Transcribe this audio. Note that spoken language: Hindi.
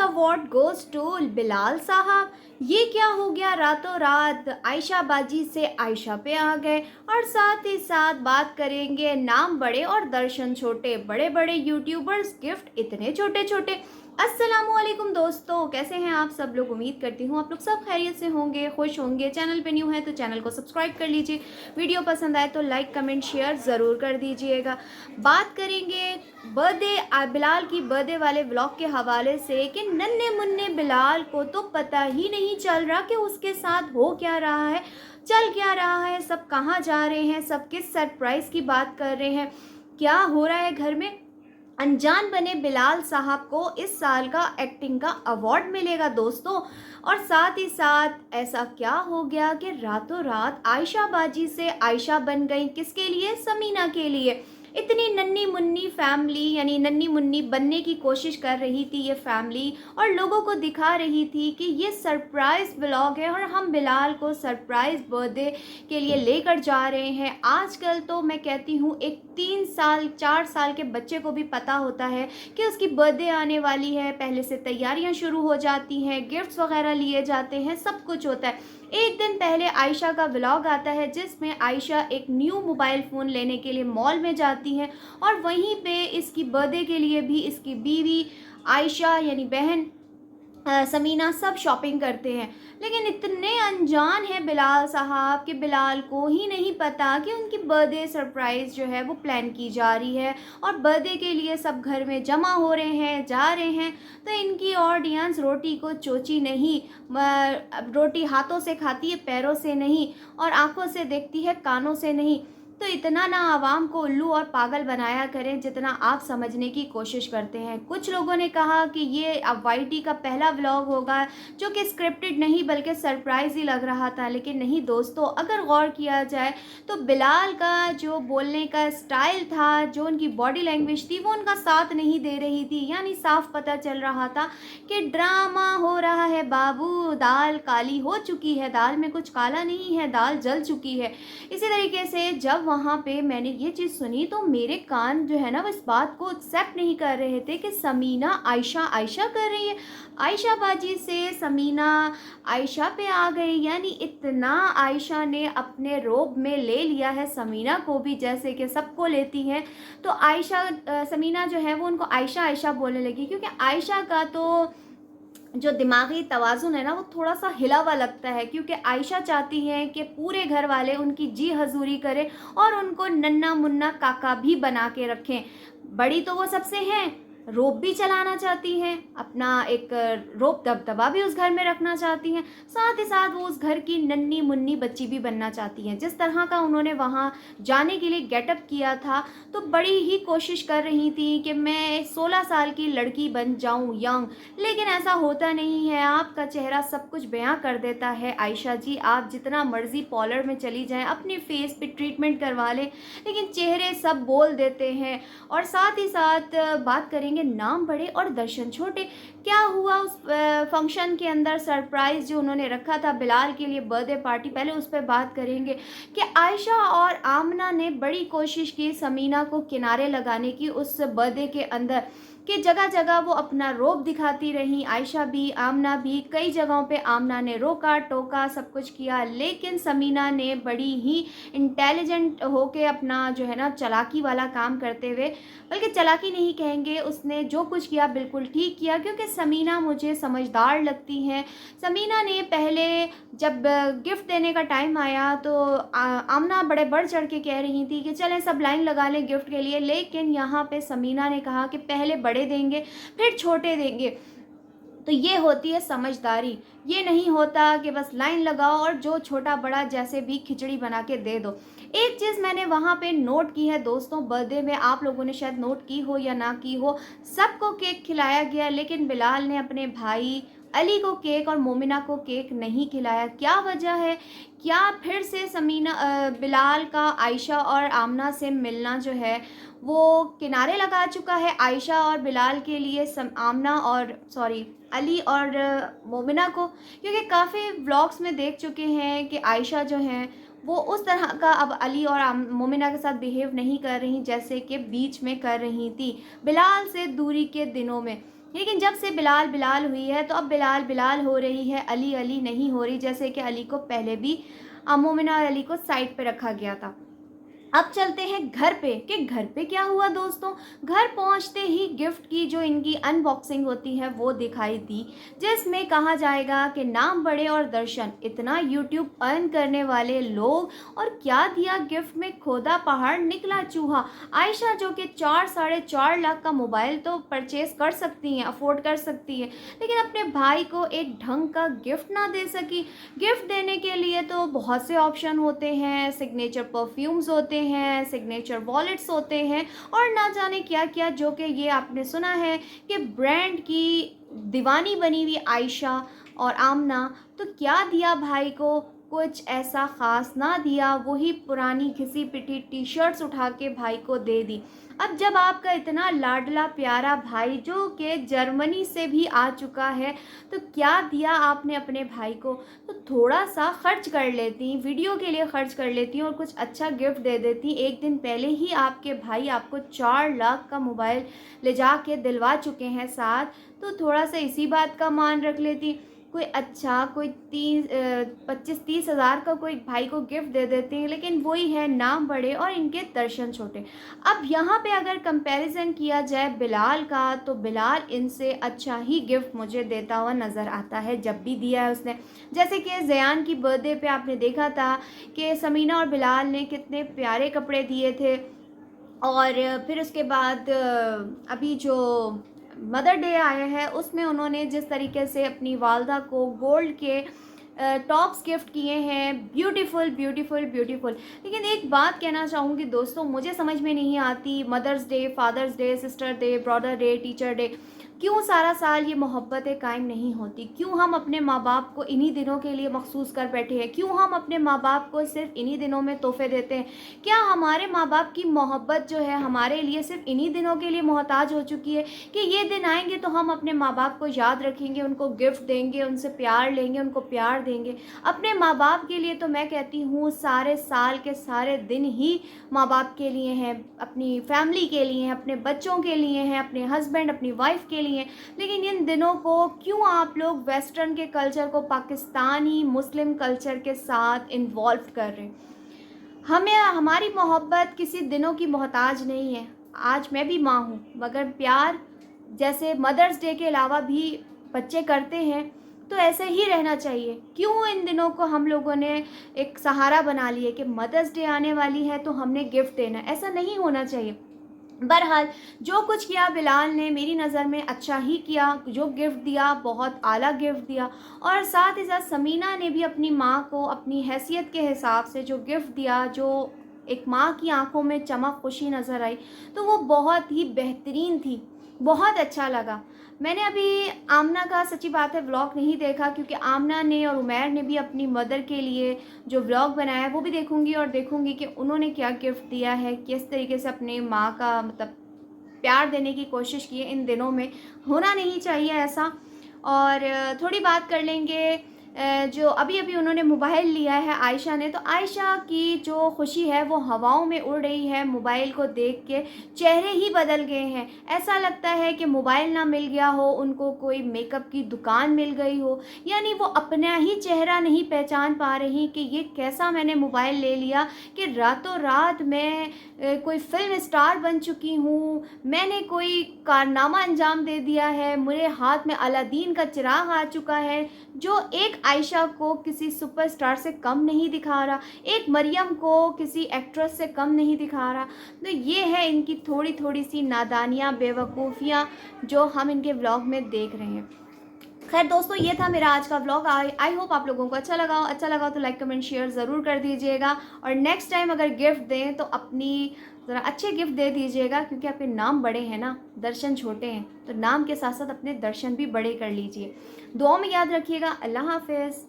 अवार्ड गोज टू बिलाल साहब। ये क्या हो गया, रातों रात आयशा बाजी से आयशा पे आ गए। और साथ ही साथ बात करेंगे नाम बड़े और दर्शन छोटे, बड़े बड़े यूट्यूबर्स गिफ्ट इतने छोटे छोटे। अस्सलामुअलैकुम दोस्तों, कैसे हैं आप सब लोग। उम्मीद करती हूँ आप लोग सब खैरियत से होंगे, खुश होंगे। चैनल पे न्यू है तो चैनल को सब्सक्राइब कर लीजिए। वीडियो पसंद आए तो लाइक कमेंट शेयर ज़रूर कर दीजिएगा। बात करेंगे बर्थडे बिलाल की बर्थडे वाले व्लॉग के हवाले से कि नन्हे मुन्ने बिलाल को तो पता ही नहीं चल रहा कि उसके साथ हो क्या रहा है, चल क्या रहा है, सब कहाँ जा रहे हैं, सब किस सरप्राइज़ की बात कर रहे हैं, क्या हो रहा है घर में। अनजान बने बिलाल साहब को इस साल का एक्टिंग का अवार्ड मिलेगा दोस्तों। और साथ ही साथ ऐसा क्या हो गया कि रातों रात आयशा बाजी से आयशा बन गई, किसके लिए, समीना के लिए। इतनी नन्ही मुन्नी फैमिली, यानी नन्ही मुन्नी बनने की कोशिश कर रही थी ये फैमिली, और लोगों को दिखा रही थी कि ये सरप्राइज़ व्लॉग है और हम बिलाल को सरप्राइज़ बर्थडे के लिए लेकर जा रहे हैं। आजकल तो मैं कहती हूँ एक 3 साल 4 साल के बच्चे को भी पता होता है कि उसकी बर्थडे आने वाली है। पहले से तैयारियां शुरू हो जाती हैं, गिफ्ट्स वगैरह लिए जाते हैं, सब कुछ होता है। एक दिन पहले आयशा का व्लॉग आता है जिसमें आयशा एक न्यू मोबाइल फ़ोन लेने के लिए मॉल में जाती हैं, और वहीं पे इसकी बर्थडे के लिए भी इसकी बीवी आयशा यानी बहन समीना सब शॉपिंग करते हैं। लेकिन इतने अनजान हैं बिलाल साहब कि बिलाल को ही नहीं पता कि उनकी बर्थडे सरप्राइज़ जो है वो प्लान की जा रही है, और बर्थडे के लिए सब घर में जमा हो रहे हैं, जा रहे हैं। तो इनकी ऑडियंस रोटी को चोची नहीं, रोटी हाथों से खाती है, पैरों से नहीं, और आंखों से देखती है, कानों से नहीं। तो इतना ना आवाम को उल्लू और पागल बनाया करें जितना आप समझने की कोशिश करते हैं। कुछ लोगों ने कहा कि ये अब वाईटी का पहला व्लॉग होगा जो कि स्क्रिप्टेड नहीं बल्कि सरप्राइज़ ही लग रहा था। लेकिन नहीं दोस्तों, अगर गौर किया जाए तो बिलाल का जो बोलने का स्टाइल था, जो उनकी बॉडी लैंग्वेज थी, वो उनका साथ नहीं दे रही थी। यानी साफ पता चल रहा था कि ड्रामा हो रहा है बाबू, दाल काली हो चुकी है, दाल में कुछ काला नहीं है, दाल जल चुकी है। इसी तरीके से जब वहाँ पे मैंने ये चीज़ सुनी तो मेरे कान जो है ना वो इस बात को एक्सेप्ट नहीं कर रहे थे कि समीना आयशा आयशा कर रही है, आयशा बाजी से समीना आयशा पे आ गई। यानी इतना आयशा ने अपने रोब में ले लिया है समीना को भी, जैसे कि सबको लेती हैं। तो आयशा समीना जो है वो उनको आयशा आयशा बोलने लगी, क्योंकि आयशा का तो जो दिमागी तवाज़ुन है ना वो थोड़ा सा हिला हुआ लगता है। क्योंकि आयशा चाहती है कि पूरे घर वाले उनकी जी हजूरी करें और उनको नन्ना मुन्ना काका भी बना के रखें। बड़ी तो वो सबसे हैं, रोब भी चलाना चाहती हैं, अपना एक रोब दबदबा भी उस घर में रखना चाहती हैं, साथ ही साथ वो उस घर की नन्ही मुन्नी बच्ची भी बनना चाहती हैं। जिस तरह का उन्होंने वहाँ जाने के लिए गेटअप किया था, तो बड़ी ही कोशिश कर रही थी कि मैं 16 साल की लड़की बन जाऊं, यंग। लेकिन ऐसा होता नहीं है, आपका चेहरा सब कुछ बयां कर देता है। आयशा जी, आप जितना मर्जी पार्लर में चली जाएं, अपने फेस पे ट्रीटमेंट करवा लें, लेकिन चेहरे सब बोल देते हैं। और साथ ही साथ बात करेंगे नाम बड़े और दर्शन छोटे। क्या हुआ उस फंक्शन के अंदर, सरप्राइज़ जो उन्होंने रखा था बिलाल के लिए, बर्थडे पार्टी, पहले उस पर बात करेंगे कि आयशा और आमना ने बड़ी कोशिश की समीना को किनारे लगाने की उस बर्थडे के अंदर, कि जगह जगह वो अपना रोब दिखाती रहीं। आयशा भी, आमना भी, कई जगहों पे आमना ने रोका टोका सब कुछ किया, लेकिन समीना ने बड़ी ही इंटेलिजेंट होके अपना जो है ना चालाकी वाला काम करते हुए, बल्कि चालाकी नहीं कहेंगे, उसने जो कुछ किया बिल्कुल ठीक किया। क्योंकि समीना मुझे समझदार लगती हैं। समीना ने पहले जब गिफ्ट देने का टाइम आया तो आमना बड़े बढ़ चढ़ के कह रही थी कि चलें सब लाइन लगा लें गिफ्ट के लिए, लेकिन यहाँ पे समीना ने कहा कि पहले बड़े देंगे फिर छोटे देंगे। तो ये होती है समझदारी। ये नहीं होता कि बस लाइन लगाओ और जो छोटा बड़ा जैसे भी खिचड़ी बना के दे दो। एक चीज़ मैंने वहाँ पे नोट की है दोस्तों, बर्थडे में आप लोगों ने शायद नोट की हो या ना की हो, सबको केक खिलाया गया, लेकिन बिलाल ने अपने भाई अली को केक और मोमिना को केक नहीं खिलाया। क्या वजह है? क्या फिर से बिलाल का आयशा और आमना से मिलना जो है वो किनारे लगा चुका है आयशा और बिलाल के लिए, आमना और सॉरी अली और मोमिना को? क्योंकि काफ़ी व्लॉग्स में देख चुके हैं कि आयशा जो हैं वो उस तरह का अब अली और मोमिना के साथ बिहेव नहीं कर रही जैसे कि बीच में कर रही थी बिलाल से दूरी के दिनों में। लेकिन जब से बिलाल बिलाल हुई है तो अब बिलाल बिलाल हो रही है, अली अली नहीं हो रही, जैसे कि अली को पहले भी मोमिना और अली को साइड पे रखा गया था। अब चलते हैं घर पे कि घर पे क्या हुआ दोस्तों। घर पहुंचते ही गिफ्ट की जो इनकी अनबॉक्सिंग होती है वो दिखाई दी, जिसमें कहा जाएगा कि नाम बड़े और दर्शन इतना यूट्यूब अर्न करने वाले लोग, और क्या दिया गिफ्ट में, खोदा पहाड़ निकला चूहा। आयशा जो कि 4-4.5 लाख का मोबाइल तो परचेज कर सकती हैं, अफोर्ड कर सकती है, लेकिन अपने भाई को एक ढंग का गिफ्ट ना दे सकी। गिफ्ट देने के लिए तो बहुत से ऑप्शन होते हैं, सिग्नेचर परफ्यूम्स होते हैं, सिग्नेचर वॉलेट्स होते हैं, और ना जाने क्या क्या, जो कि ये आपने सुना है कि ब्रांड की दीवानी बनी हुई आयशा और आमना। तो क्या दिया भाई को, कुछ ऐसा ख़ास ना दिया, वही पुरानी घिसी पिटी टी शर्ट्स उठा के भाई को दे दी। अब जब आपका इतना लाडला प्यारा भाई जो कि जर्मनी से भी आ चुका है, तो क्या दिया आपने अपने भाई को, तो थोड़ा सा खर्च कर लेती, वीडियो के लिए खर्च कर लेती और कुछ अच्छा गिफ्ट दे देती। एक दिन पहले ही आपके भाई आपको 4 लाख का मोबाइल ले जा के दिलवा चुके हैं साथ, तो थोड़ा सा इसी बात का मान रख लेती। कोई अच्छा, कोई 25-30 हज़ार का कोई भाई को गिफ्ट दे देते हैं, लेकिन वही है नाम बड़े और इनके दर्शन छोटे। अब यहाँ पे अगर कंपैरिजन किया जाए बिलाल का, तो बिलाल इनसे अच्छा ही गिफ्ट मुझे देता हुआ नज़र आता है जब भी दिया है उसने। जैसे कि ज़यान की बर्थडे पे आपने देखा था कि समीना और बिलाल ने कितने प्यारे कपड़े दिए थे, और फिर उसके बाद अभी जो मदर डे आया है उसमें उन्होंने जिस तरीके से अपनी वालदा को गोल्ड के टॉप्स गिफ्ट किए हैं, ब्यूटीफुल ब्यूटीफुल ब्यूटीफुल। लेकिन एक बात कहना चाहूँगी दोस्तों, मुझे समझ में नहीं आती, mother's day, father's day, sister day, brother day, teacher day, क्यों सारा साल ये मोहब्बतें कायम नहीं होती? क्यों हम अपने माँ बाप को इन्हीं दिनों के लिए मखसूस कर बैठे हैं? क्यों हम अपने माँ बाप को सिर्फ इन्हीं दिनों में तोहफे देते हैं? क्या हमारे माँ बाप की मोहब्बत जो है हमारे लिए सिर्फ इन्हीं दिनों के लिए मोहताज हो चुकी है कि ये दिन आएंगे तो हम अपने माँ बाप को याद रखेंगे, उनको गिफ्ट देंगे, उनसे प्यार लेंगे, उनको प्यार देंगे? अपने माँ बाप के लिए तो मैं कहती हूँ सारे साल के सारे दिन ही माँ बाप के लिए हैं, अपनी फैमिली के लिए हैं, अपने बच्चों के लिए हैं, अपने हस्बैंड, अपनी वाइफ के लिए। लेकिन इन दिनों को क्यों आप लोग वेस्टर्न के कल्चर को पाकिस्तानी मुस्लिम कल्चर के साथ इन्वॉल्व कर रहे हैं? हमें हमारी मोहब्बत किसी दिनों की मोहताज नहीं है। आज मैं भी माँ हूँ, मगर प्यार जैसे मदर्स डे के अलावा भी बच्चे करते हैं, तो ऐसे ही रहना चाहिए। क्यों इन दिनों को हम लोगों ने एक सहारा बना लिया कि मदर्स डे आने वाली है तो हमने गिफ्ट देना? ऐसा नहीं होना चाहिए। बहरहाल जो कुछ किया बिलाल ने मेरी नज़र में अच्छा ही किया, जो गिफ्ट दिया बहुत आला गिफ्ट दिया, और साथ ही साथ समीना ने भी अपनी माँ को अपनी हैसियत के हिसाब से जो गिफ्ट दिया, जो एक माँ की आंखों में चमक, खुशी नज़र आई, तो वो बहुत ही बेहतरीन थी, बहुत अच्छा लगा। मैंने अभी आमना का सच्ची बात है व्लॉग नहीं देखा, क्योंकि आमना ने और उमैर ने भी अपनी मदर के लिए जो व्लॉग बनाया है वो भी देखूंगी, और देखूंगी कि उन्होंने क्या गिफ्ट दिया है, किस तरीके से अपने माँ का मतलब प्यार देने की कोशिश की है। इन दिनों में होना नहीं चाहिए ऐसा। और थोड़ी बात कर लेंगे जो अभी अभी उन्होंने मोबाइल लिया है आयशा ने, तो आयशा की जो खुशी है वो हवाओं में उड़ रही है। मोबाइल को देख के चेहरे ही बदल गए हैं, ऐसा लगता है कि मोबाइल ना मिल गया हो, उनको कोई मेकअप की दुकान मिल गई हो, यानी वो अपना ही चेहरा नहीं पहचान पा रही कि ये कैसा मैंने मोबाइल ले लिया कि रातों रात मैं कोई फिल्म स्टार बन चुकी हूँ, मैंने कोई कारनामा अंजाम दे दिया है, मेरे हाथ में अलादीन का चिराग आ चुका है, जो एक आयशा को किसी सुपरस्टार से कम नहीं दिखा रहा, एक मरियम को किसी एक्ट्रेस से कम नहीं दिखा रहा। तो ये है इनकी थोड़ी थोड़ी सी नादानियाँ, बेवकूफ़ियाँ जो हम इनके व्लॉग में देख रहे हैं। खैर दोस्तों, ये था मेरा आज का व्लॉग। आई होप आप लोगों को अच्छा लगा तो लाइक कमेंट शेयर ज़रूर कर दीजिएगा, और नेक्स्ट टाइम अगर गिफ्ट दें तो अपनी ज़रा अच्छे गिफ्ट दे दीजिएगा, क्योंकि आपके नाम बड़े हैं ना, दर्शन छोटे हैं, तो नाम के साथ साथ अपने दर्शन भी बड़े कर लीजिए। दुआओं में याद रखिएगा। अल्लाह हाफिज़।